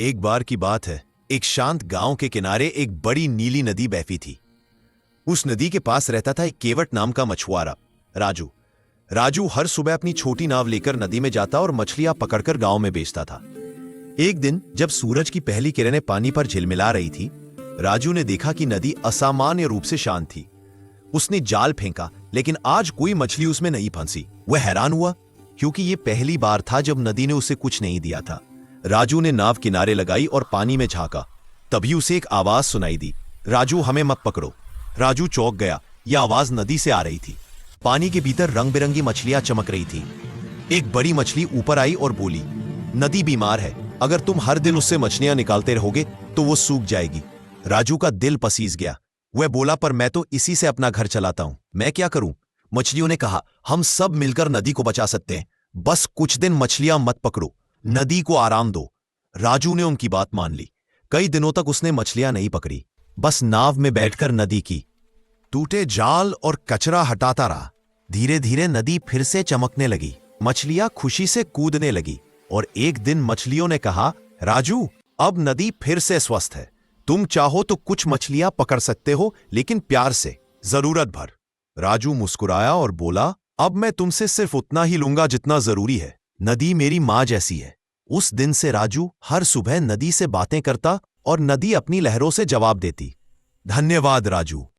एक बार की बात है, एक शांत गांव के किनारे एक बड़ी नीली नदी बहती थी। उस नदी के पास रहता था एक केवट नाम का मछुआरा, राजू। राजू हर सुबह अपनी छोटी नाव लेकर नदी में जाता और मछलियां पकड़कर गांव में बेचता था। एक दिन जब सूरज की पहली किरणें पानी पर झिलमिला रही थी, राजू ने देखा कि नदी असामान्य रूप से शांत थी। उसने जाल फेंका, लेकिन आज कोई मछली उसमें नहीं फंसी। वह हैरान हुआ, क्योंकि यह पहली बार था जब नदी ने उसे कुछ नहीं दिया था। राजू ने नाव किनारे लगाई और पानी में झांका। तभी उसे एक आवाज सुनाई दी, राजू हमें मत पकड़ो। राजू चौंक गया, यह आवाज नदी से आ रही थी। पानी के भीतर रंग बिरंगी मछलियां चमक रही थी। एक बड़ी मछली ऊपर आई और बोली, नदी बीमार है, अगर तुम हर दिन उससे मछलियां निकालते रहोगे तो वो सूख जाएगी। राजू का दिल पसीज गया। वह बोला, पर मैं तो इसी से अपना घर चलाता हूं, मैं क्या करूं? मछलियों ने कहा, हम सब मिलकर नदी को बचा सकते हैं, बस कुछ दिन मछलियां मत पकड़ो, नदी को आराम दो। राजू ने उनकी बात मान ली। कई दिनों तक उसने मछलियां नहीं पकड़ी, बस नाव में बैठकर नदी की टूटे जाल और कचरा हटाता रहा। धीरे धीरे नदी फिर से चमकने लगी, मछलियां खुशी से कूदने लगी। और एक दिन मछलियों ने कहा, राजू अब नदी फिर से स्वस्थ है, तुम चाहो तो कुछ मछलियां पकड़ सकते हो, लेकिन प्यार से, जरूरत भर। राजू मुस्कुराया और बोला, अब मैं तुमसे सिर्फ उतना ही लूंगा जितना जरूरी है, नदी मेरी मां जैसी है। उस दिन से राजू हर सुबह नदी से बातें करता और नदी अपनी लहरों से जवाब देती। धन्यवाद राजू।